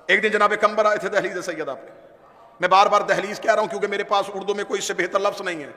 एक दिन जनाब कंबर आए थे दहलीज सैयदा पे। मैं बार बार दहलीज कह रहा हूं क्योंकि मेरे पास उर्दू में कोई इससे बेहतर लफ्ज नहीं है,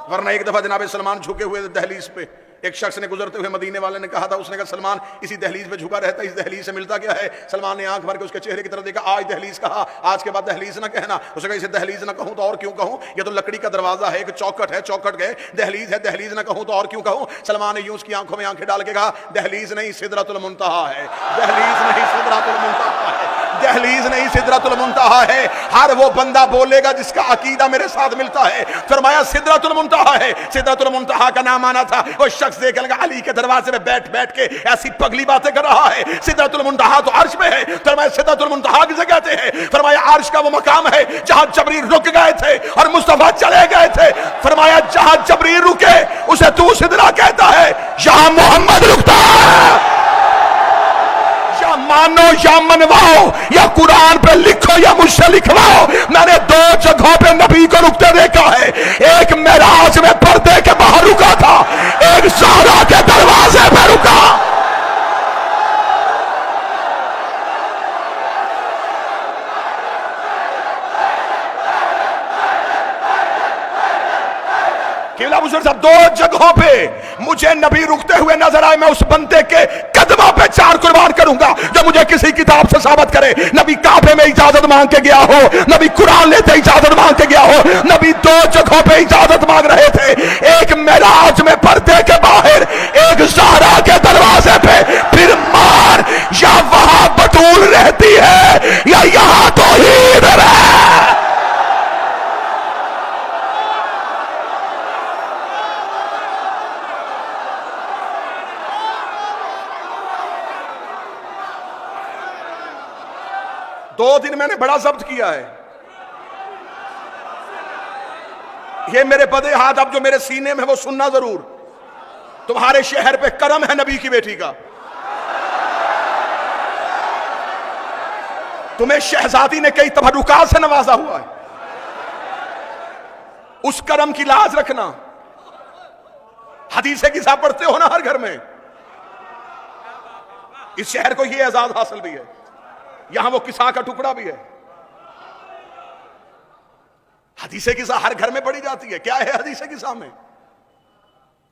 वरना एक दफा जनाब सलमान झुके हुए दहलीज पे, एक शख्स ने गुजरते हुए मदीने वाले ने कहा था, उसने कहा सलमान इसी दहलीज पे झुका रहता है, इस दहलीज से मिलता क्या है? सलमान ने आंख भर के उसके चेहरे की तरफ देखा, आज दहलीज कहा, आज के बाद दहलीज ना कहना। उसने कहा इसे दहलीज ना कहूं तो और क्यों कहूं, ये तो लकड़ी का दरवाजा है, एक चौखट है, चौखट गए, दहलीज है, दहलीज ना कहूं तो और क्यों कहूं। सलमान ने यूं उसकी आंखों में आंखें डाल के कहा, दहलीज नहीं सिदरतुल मुंतहा है, दहलीज नहीं सिदरतुल मुंतहा है, दहलीज नहीं सिदरतुल मुंतहा है। हर वो बंदा बोलेगा जिसका अकीदा मेरे साथ मिलता है। फरमाया सिदरतुल मुंतहा है। सिदरतुल मुंतहा का नाम आना था, वो शख्स देख लगा अली के दरवाजे में बैठ बैठ के ऐसी पगली बातें कर रहा है। सिदरतुल मुंतहा तो अर्श में है। फरमाया सिदरतुल मुंतहा किसे कहते हैं? फरमाया अर्श का वो मकाम है जहां जबरील रुक गए थे और मुस्तफा चले गए थे। फरमाया जहां जबरील रुके उसे तू सिदरा कहता है, यहां मोहम्मद रुकता है। या मानो या मनवाओ, या कुरान पे लिखो या मुझसे लिखवाओ, मैंने दो जगहों पे नबी को रुकते देखा है। एक मेराज में पर्दे के बाहर रुका था, एक ज़हरा के दरवाजे पे रुका। किबला बुजुर्ग साहब, दो जगहों पे मुझे नबी रुकते हुए नजर आए। मैं उस बंदे के कदमों पे चार कुर्बान करूंगा जो मुझे किसी किताब से साबित करे। नबी काबे में इजाजत मांग के गया हो, नबी कुरान लेते इजाजत मांग के गया हो। नबी दो जगहों पे इजाजत मांग रहे थे, एक मेराज में पर्दे के बाहर, एक ज़हरा के दरवाजे पे। फिर मार, या वहां बतूल रहती है या यहां तौहीद है। दो दिन मैंने बड़ा जब्त किया है। ये मेरे बदे हाथ अब जो मेरे सीने में, वो सुनना जरूर। तुम्हारे शहर पे करम है नबी की बेटी का। तुम्हें शहजादी ने कई तबरुकात से नवाजा हुआ है। उस करम की लाज रखना। हदीसे किसा पढ़ते हो ना हर घर में। इस शहर को यह एजाज हासिल भी है, यहां वो किसा का टुकड़ा भी है। हदीसे किसा हर घर में पढ़ी जाती है। क्या है हदीसे किसा में?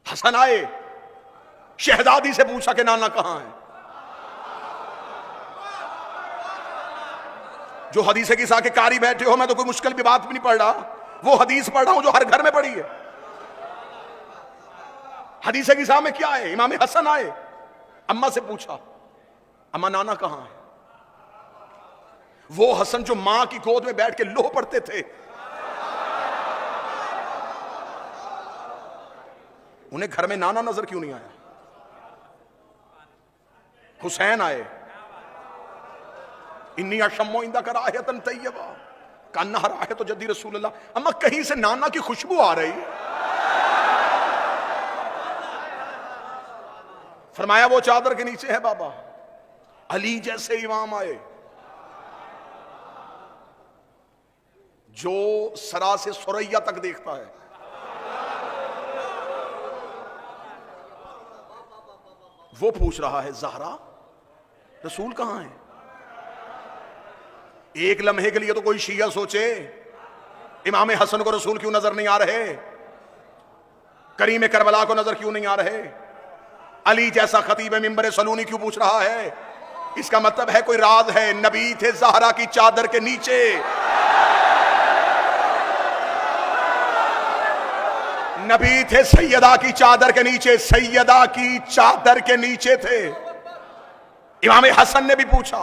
हसन आए, शहजादी से पूछा कि नाना कहां है। जो हदीसे किसा के कारी बैठे हो, मैं तो कोई मुश्किल भी बात भी नहीं पढ़ रहा, वो हदीस पढ़ रहा हूं जो हर घर में पढ़ी है। हदीसे किसा में क्या है? इमाम हसन आए, अम्मा से पूछा, अम्मा नाना कहां है। वो हसन जो मां की गोद में बैठ के लोह पढ़ते थे, उन्हें घर में नाना नजर क्यों नहीं आया? हुसैन आए, इन्नी अशम्मो इंदा कर आयतन तैयबा कान्ना है तो जद्दी रसूलुल्लाह। अम्मा कहीं से नाना की खुशबू आ रही। फरमाया वो चादर के नीचे है बाबा। अली जैसे इमाम आए जो सरा से सुरैया तक देखता है। वो पूछ रहा है, ज़हरा रसूल कहां है? एक लम्हे के लिए तो कोई शिया सोचे इमाम हसन को रसूल क्यों नजर नहीं आ रहे, करीम करबला को नजर क्यों नहीं आ रहे, अली जैसा खतीब मिंबर सलूनी क्यों पूछ रहा है? इसका मतलब है कोई राज है। नबी थे ज़हरा की चादर के नीचे। नबी थे सैयदा की चादर के नीचे, सैयदा की चादर के नीचे थे। इमाम हसन ने भी पूछा,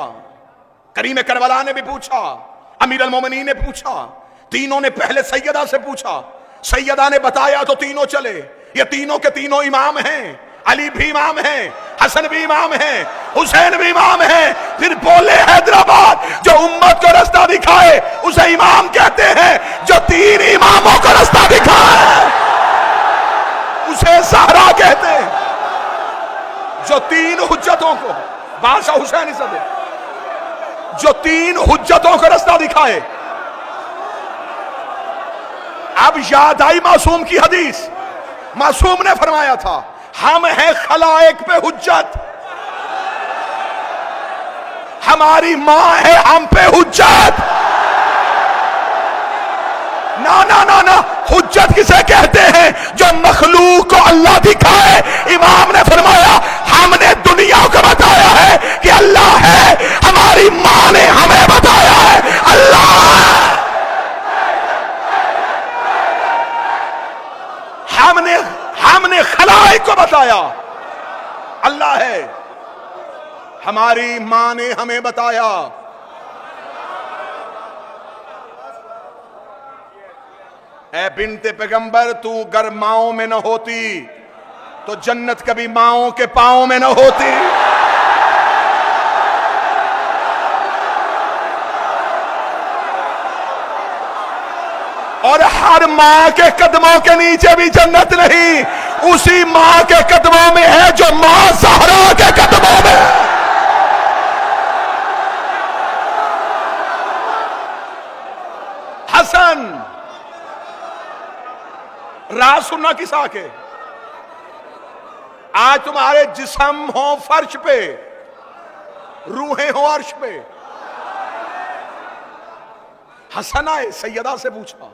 करीम करबला ने भी पूछा, अमीर अल मोमिनीन ने पूछा। तीनों ने पहले सैयदा से पूछा, सैयदा ने बताया तो तीनों चले। ये तीनों के तीनों इमाम हैं। अली भी इमाम है, हसन भी इमाम है, हुसैन भी इमाम है। फिर बोले हैदराबाद जो उम्मत को रास्ता दिखाए उसे इमाम कहते हैं, जो तीन इमामों को रास्ता दिखाए उसे ज़हरा कहते हैं। जो तीन हुज्जतों को, बादशाह हुसैन इसे जो तीन हुज्जतों को रास्ता दिखाए। अब याद आई मासूम की हदीस। मासूम ने फरमाया था, हम हैं खलाइक पे हुज्जत, हमारी मां है हम पे हुज्जत। ना ना ना ना, हुज्जत किसे कहते हैं? जो मखलूक को अल्लाह दिखाए। इमाम ने फरमाया हमने दुनिया को बताया है कि अल्लाह है, हमारी मां ने हमें बताया है अल्लाह। हमने खलाइक को बताया अल्लाह है, हमारी मां ने हमें बताया। ऐ बिन्ते पैगंबर, तू गर माओं में न होती तो जन्नत कभी माओं के पांव में न होती। और हर मां के कदमों के नीचे भी जन्नत नहीं, उसी मां के कदमों में है जो मां ज़हरा के कदमों में है। हसन, राज सुनना किस आके? आज तुम्हारे जिस्म हो फर्श पे, रूहें हो अर्श पे। हसन आए, सैयदा से पूछा,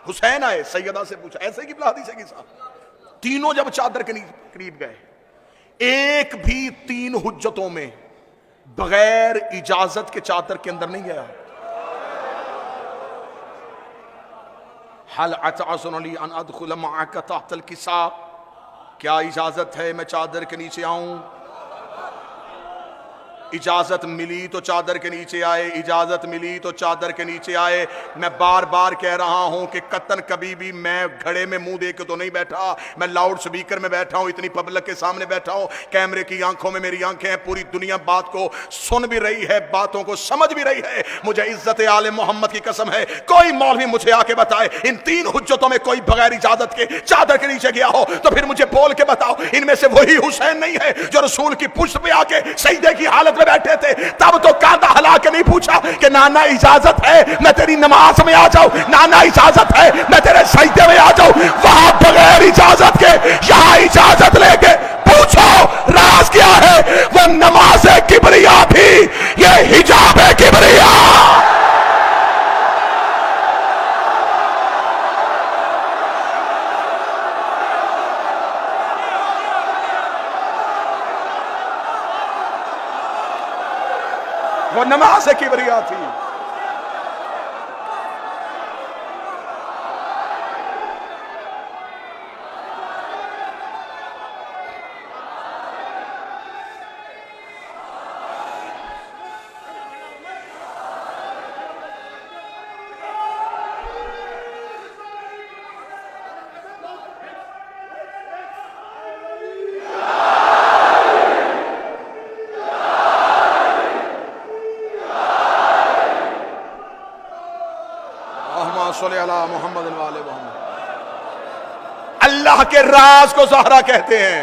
हुसैन आए, सैयदा से पूछा, ऐसे की हदीस है किसा। तीनों जब चादर के करीब गए, एक भी तीन हुज्जतों में बगैर इजाजत के चादर के अंदर नहीं गया। हल अतअज़ुनी अन अदखुल मअक तहतल किसा, क्या इजाजत है मैं चादर के नीचे आऊं? इजाजत मिली तो चादर के नीचे आए, इजाजत मिली तो चादर के नीचे आए। मैं बार बार कह रहा हूं कि कतन कभी भी मैं घड़े में मुंह दे के तो नहीं बैठा, मैं लाउड स्पीकर में बैठा हूं, इतनी पब्लिक के सामने बैठा हूं, कैमरे की आंखों में मेरी आंखें हैं, पूरी दुनिया बात को सुन भी रही है, बातों को समझ भी रही है। मुझे इज्जत आले मोहम्मद की कसम है, कोई मौलवी मुझे आके बताए इन तीन हुज्जतों में कोई बगैर इजाजत के चादर के नीचे गया हो तो फिर मुझे बोल के बताओ इनमें से वही हुसैन नहीं है जो रसूल की पुष्ट पे आके सजदे की हालत बैठे थे, तब तो कांधा हिला के नहीं पूछा कि नाना इजाजत है मैं तेरी नमाज में आ जाऊं, नाना इजाजत है मैं तेरे सजदे में आ जाऊं। वहां बगैर इजाजत के, यहां इजाजत लेके पूछो राज क्या है? वो नमाज किबरिया भी, ये हिजाब है किबरिया। वो नमाज किबरिया थी। मोहम्मद वाले मोहम्मद। अल्लाह के राज को ज़हरा कहते हैं,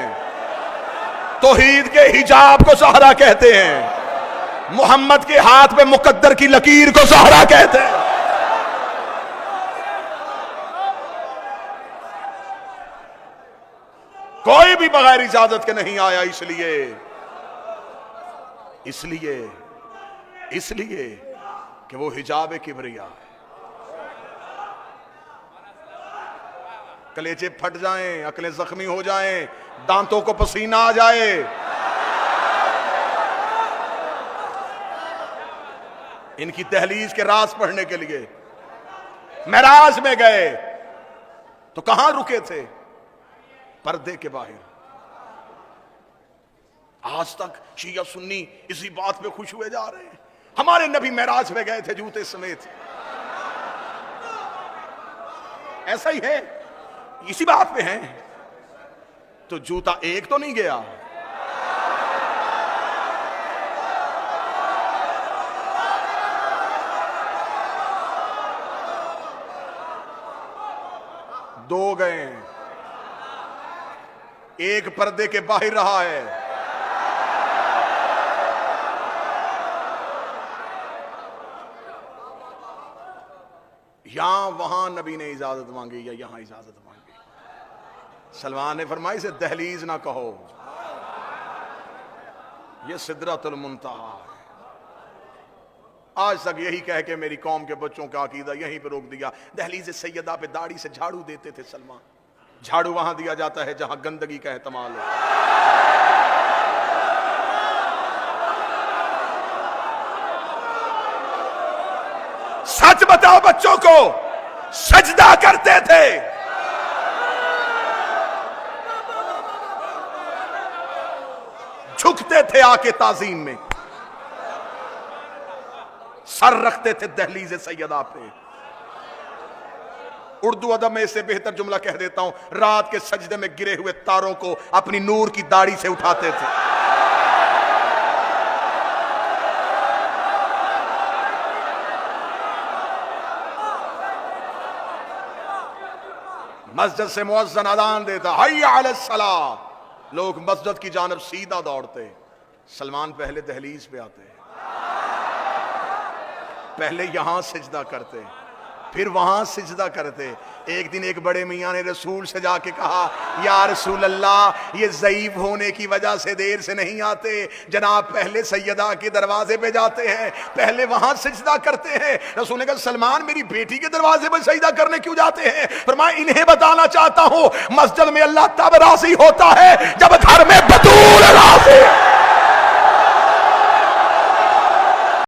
तौहीद के हिजाब को ज़हरा कहते हैं, मोहम्मद के हाथ में मुकद्दर की लकीर को ज़हरा कहते हैं। कोई भी बगैर इजाजत के नहीं आया, इसलिए कि वो हिजाब किबरिया है। कलेजे फट जाएं, अकलें जख्मी हो जाएं, दांतों को पसीना आ जाए, इनकी दहलीज के राज पढ़ने के लिए मेराज में गए तो कहां रुके थे? पर्दे के बाहर। आज तक शिया सुन्नी इसी बात पे खुश हुए जा रहे हैं, हमारे नबी मेराज में गए थे जूते समेत। ऐसा ही है, इसी बात पे हैं। तो जूता एक तो नहीं गया, दो गए, एक पर्दे के बाहर रहा है। यहां वहां नबी ने इजाजत मांगी या यहां इजाजत मांगी। सलमान ने फरमाया इसे दहलीज ना कहो, यह सिदरतुल मुंतहा है। आज तक यही कह के मेरी कौम के बच्चों का अकीदा यहीं पे रोक दिया। दहलीज सैयदा पे दाढ़ी से झाड़ू देते थे सलमान। झाड़ू वहां दिया जाता है जहां गंदगी का एहतमाल हो। सच बताओ बच्चों को, सजदा करते थे। झुकते थे आके ताजीम में, सर रखते थे दहलीज सैयदा पे। उर्दू अदब में इससे बेहतर जुमला कह देता हूं, रात के सजदे में गिरे हुए तारों को अपनी नूर की दाढ़ी से उठाते थे। मस्जिद से मुअज्जिन अज़ान देता, हय्या अलस सलाह, लोग मस्जिद की जानब सीधा दौड़ते। सलमान पहले दहलीज पे आते, पहले यहां सिजदा करते, फिर वहां सिजदा करते। एक दिन एक बड़े मियां ने रसूल से जाके कहा, या रसूल अल्लाह, ये ज़ईफ होने की वजह से देर से नहीं आते, जनाब पहले सैयदा के दरवाजे पे जाते हैं, पहले वहां सिजदा करते हैं। रसूल ने कहा, सलमान मेरी बेटी के दरवाजे पे सजदा करने क्यों जाते हैं? फरमाया, इन्हें बताना चाहता हूं, मस्जिद में अल्लाह तब राजी होता है जब घर में बतूल राजी।